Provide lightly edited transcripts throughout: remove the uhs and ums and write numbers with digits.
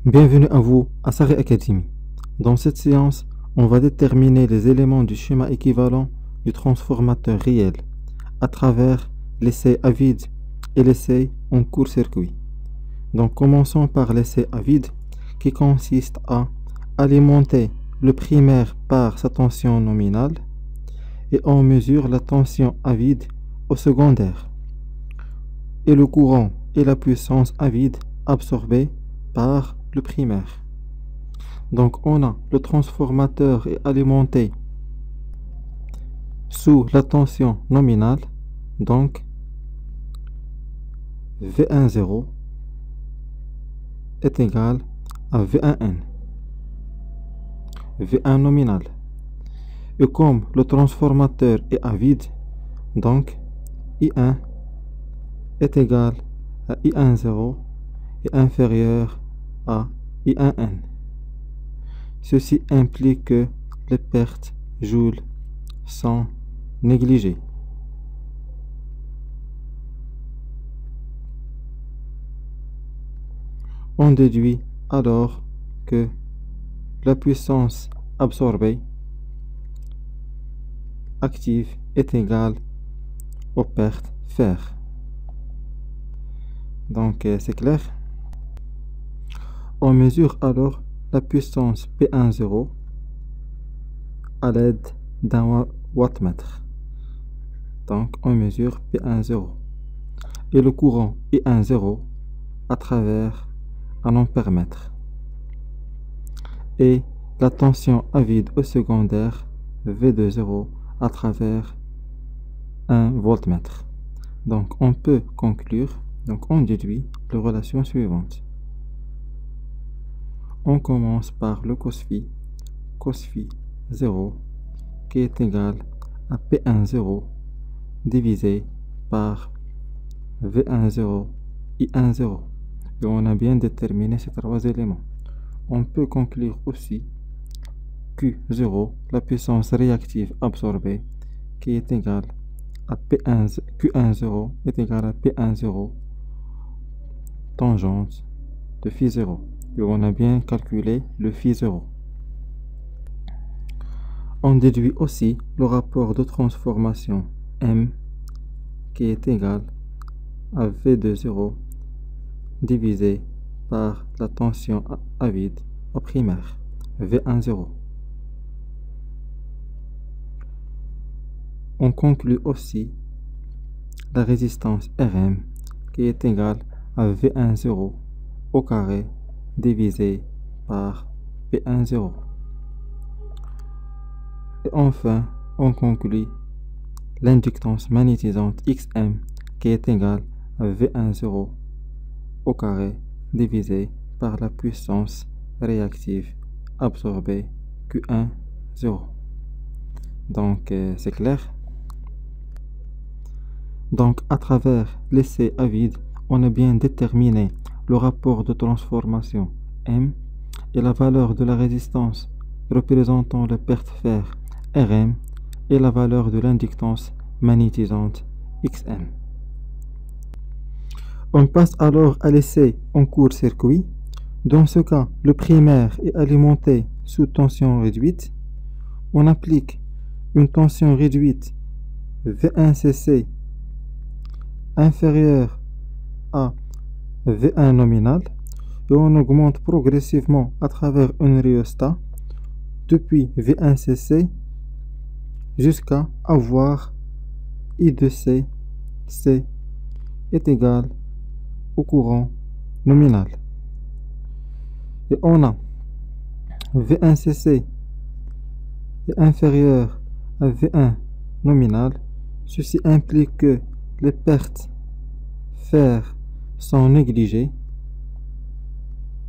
Bienvenue à vous à Sari Academy. Dans cette séance, on va déterminer les éléments du schéma équivalent du transformateur réel à travers l'essai à vide et l'essai en court-circuit. Donc commençons par l'essai à vide qui consiste à alimenter le primaire par sa tension nominale et on mesure la tension à vide au secondaire et le courant et la puissance à vide absorbés par le primaire. Donc on a le transformateur est alimenté sous la tension nominale, donc V10 est égal à V1N, V1 nominal. Et comme le transformateur est à vide, donc I1 est égal à I10 et inférieur à I1N. Ceci implique que les pertes joules sont négligées. On déduit alors que la puissance absorbée active est égale aux pertes fer. Donc c'est clair. On mesure alors la puissance P10 à l'aide d'un wattmètre. Donc on mesure P10 et le courant I10 à travers un ampèremètre et la tension à vide au secondaire V20 à travers un voltmètre. Donc on peut conclure, donc on déduit les relations suivantes. On commence par le cos phi 0 qui est égal à P10 divisé par V10 I10. Et on a bien déterminé ces trois éléments. On peut conclure aussi Q0, la puissance réactive absorbée, qui est égale à Q10 est égal à P10 tangente de phi 0. Et on a bien calculé le phi 0. On déduit aussi le rapport de transformation M qui est égal à V20 divisé par la tension à vide au primaire, V10. On conclut aussi la résistance Rm qui est égale à V10 au carré divisé par P10. Et enfin, on conclut l'inductance magnétisante Xm qui est égale à V10 au carré divisé par la puissance réactive absorbée Q10. Donc c'est clair. Donc à travers l'essai à vide, on a bien déterminé le rapport de transformation M et la valeur de la résistance représentant la perte fer Rm et la valeur de l'inductance magnétisante Xm. On passe alors à l'essai en court-circuit. Dans ce cas, le primaire est alimenté sous tension réduite. On applique une tension réduite V1cc inférieure à V1 nominal et on augmente progressivement à travers un rhéostat depuis V1cc jusqu'à avoir I de C est égal au courant nominal. Et on a V1cc est inférieur à V1 nominal. Ceci implique que les pertes fer sont négligées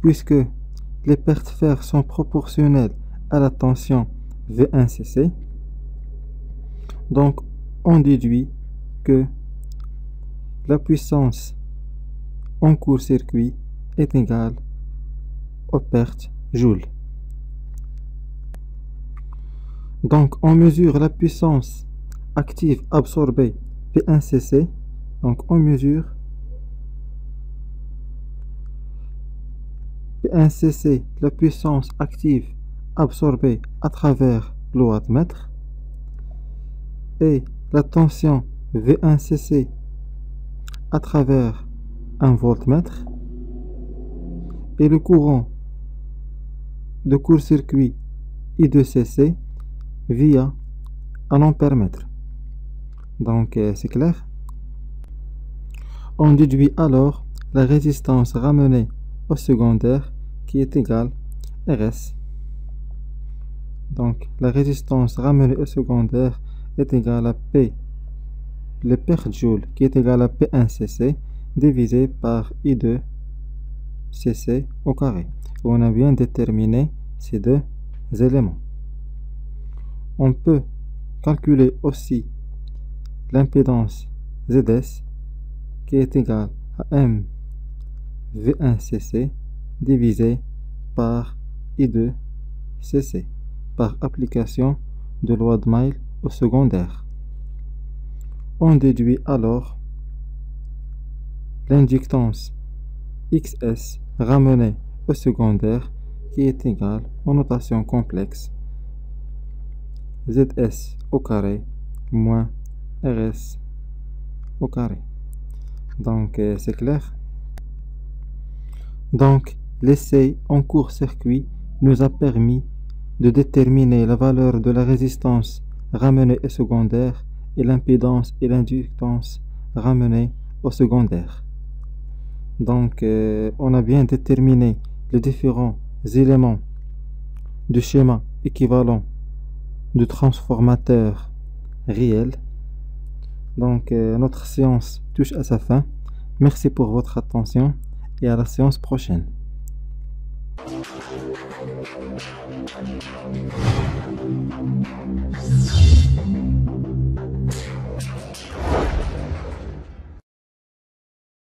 puisque les pertes fer sont proportionnelles à la tension V1cc. Donc on déduit que la puissance en court-circuit est égale aux pertes joules. Donc, on mesure la puissance active absorbée P1cc. Donc, on mesure P1cc, la puissance active absorbée à travers le wattmètre, et la tension V1cc à travers un voltmètre, et le courant de court-circuit I2cc via un ampèremètre. Donc, c'est clair. On déduit alors la résistance ramenée au secondaire qui est égale RS. Donc, la résistance ramenée au secondaire est égale à P, le per-joule, qui est égal à P1cc divisé par I2cc au carré. On a bien déterminé ces deux éléments. On peut calculer aussi l'impédance ZS qui est égale à M V1cc divisé par I2cc par application de loi de Mail au secondaire. On déduit alors l'inductance XS ramenée au secondaire qui est égale en notation complexe ZS au carré moins RS au carré. Donc, c'est clair. Donc, l'essai en court-circuit nous a permis de déterminer la valeur de la résistance ramenée au secondaire et l'impédance et l'inductance ramenées au secondaire. Donc, on a bien déterminé les différents éléments du schéma équivalent du transformateur réel. Donc, notre séance touche à sa fin. Merci pour votre attention et à la séance prochaine.